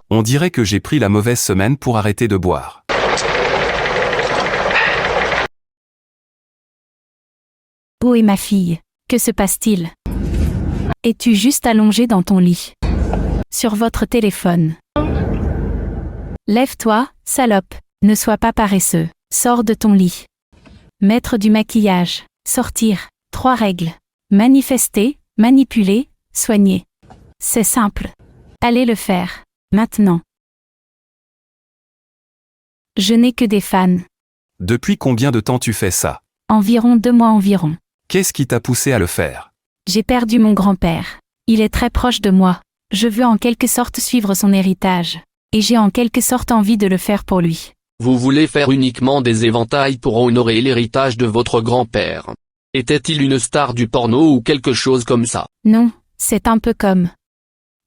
On dirait que j'ai pris la mauvaise semaine pour arrêter de boire. Où est ma fille? Que se passe-t-il? Es-tu juste allongée dans ton lit? Sur votre téléphone. Lève-toi, salope. Ne sois pas paresseux. Sors de ton lit. Mettre du maquillage. Sortir. 3 règles. Manifester, manipuler, soigner. C'est simple. Allez le faire. Maintenant. Je n'ai que des fans. Depuis combien de temps tu fais ça? Environ 2 mois environ. Qu'est-ce qui t'a poussé à le faire? J'ai perdu mon grand-père. Il est très proche de moi. Je veux en quelque sorte suivre son héritage. Et j'ai en quelque sorte envie de le faire pour lui. Vous voulez faire uniquement des éventails pour honorer l'héritage de votre grand-père. Était-il une star du porno ou quelque chose comme ça? Non, c'est un peu comme.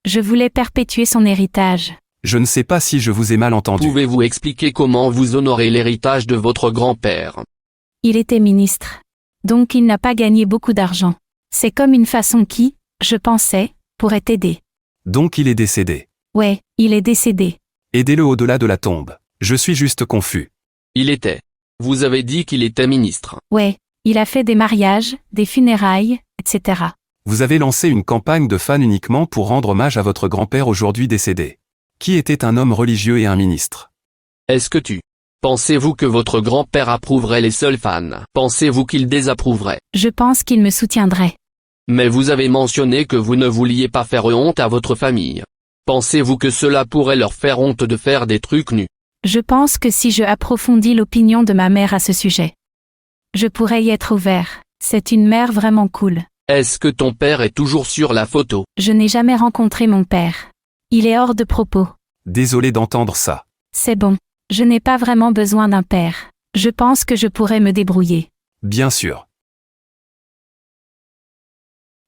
Je voulais perpétuer son héritage. Je ne sais pas si je vous ai mal entendu. Pouvez-vous expliquer comment vous honorez l'héritage de votre grand-père? Il était ministre. Donc il n'a pas gagné beaucoup d'argent. C'est comme une façon qui, je pensais, pourrait t'aider. Donc il est décédé. Ouais, il est décédé. Aidez-le au-delà de la tombe. Je suis juste confus. Il était. Vous avez dit qu'il était ministre. Ouais, il a fait des mariages, des funérailles, etc. Vous avez lancé une campagne de fans uniquement pour rendre hommage à votre grand-père aujourd'hui décédé, qui était un homme religieux et un ministre. Est-ce que pensez-vous que votre grand-père approuverait les seuls fans? Pensez-vous qu'il désapprouverait? Je pense qu'il me soutiendrait. Mais vous avez mentionné que vous ne vouliez pas faire honte à votre famille. Pensez-vous que cela pourrait leur faire honte de faire des trucs nus? Je pense que si je approfondis l'opinion de ma mère à ce sujet, je pourrais y être ouvert. C'est une mère vraiment cool. Est-ce que ton père est toujours sur la photo? Je n'ai jamais rencontré mon père. Il est hors de propos. Désolé d'entendre ça. C'est bon. Je n'ai pas vraiment besoin d'un père. Je pense que je pourrais me débrouiller. Bien sûr.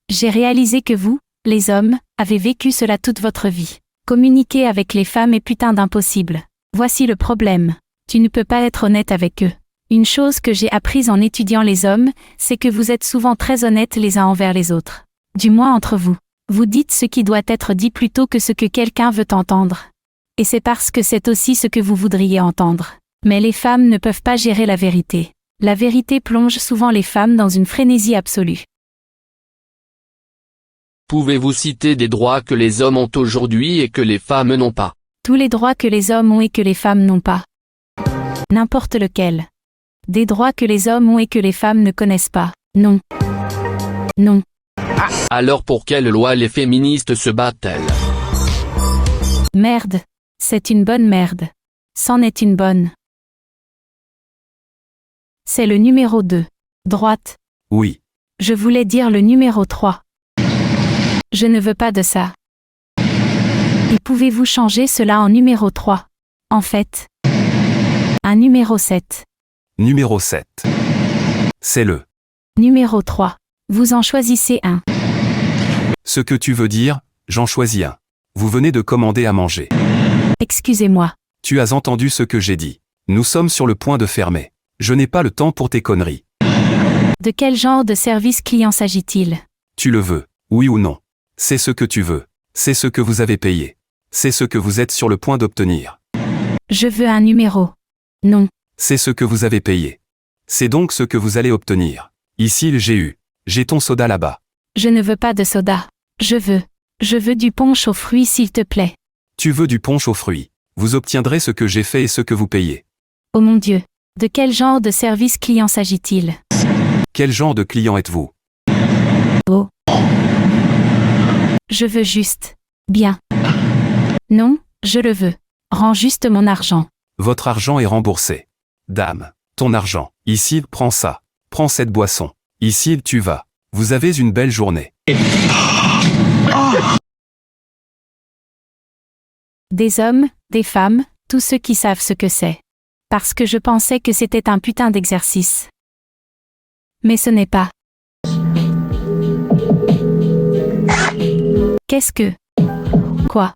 J'ai réalisé que vous, les hommes, avez vécu cela toute votre vie. Communiquer avec les femmes est putain d'impossible. Voici le problème. Tu ne peux pas être honnête avec eux. Une chose que j'ai apprise en étudiant les hommes, c'est que vous êtes souvent très honnêtes les uns envers les autres. Du moins entre vous. Vous dites ce qui doit être dit plutôt que ce que quelqu'un veut entendre. Et c'est parce que c'est aussi ce que vous voudriez entendre. Mais les femmes ne peuvent pas gérer la vérité. La vérité plonge souvent les femmes dans une frénésie absolue. Pouvez-vous citer des droits que les hommes ont aujourd'hui et que les femmes n'ont pas? Tous les droits que les hommes ont et que les femmes n'ont pas. N'importe lequel. Des droits que les hommes ont et que les femmes ne connaissent pas. Non. Non. Alors pour quelle loi les féministes se battent-elles? Merde. C'est une bonne merde. C'en est une bonne. C'est le numéro 2. Droite. Oui. Je voulais dire le numéro 3. Je ne veux pas de ça. Et pouvez-vous changer cela en numéro 3? En fait. Un numéro 7. Numéro 7. C'est le. Numéro 3. Vous en choisissez un. Ce que tu veux dire, j'en choisis un. Vous venez de commander à manger. Excusez-moi. Tu as entendu ce que j'ai dit. Nous sommes sur le point de fermer. Je n'ai pas le temps pour tes conneries. De quel genre de service client s'agit-il? Tu le veux, oui ou non? C'est ce que tu veux. C'est ce que vous avez payé. C'est ce que vous êtes sur le point d'obtenir. Je veux un numéro. Non. C'est ce que vous avez payé. C'est donc ce que vous allez obtenir. Ici j'ai eu. J'ai ton soda là-bas. Je ne veux pas de soda. Je veux du punch aux fruits s'il te plaît. Tu veux du punch aux fruits. Vous obtiendrez ce que j'ai fait et ce que vous payez. Oh mon Dieu. De quel genre de service client s'agit-il? Quel genre de client êtes-vous? Oh. Je veux juste. Bien. Non, je le veux. Rends juste mon argent. Votre argent est remboursé. Dame, ton argent. Ici, prends ça. Prends cette boisson. Ici, tu vas. Vous avez une belle journée. Des hommes, des femmes, tous ceux qui savent ce que c'est. Parce que je pensais que c'était un putain d'exercice. Mais ce n'est pas. Qu'est-ce que... Quoi?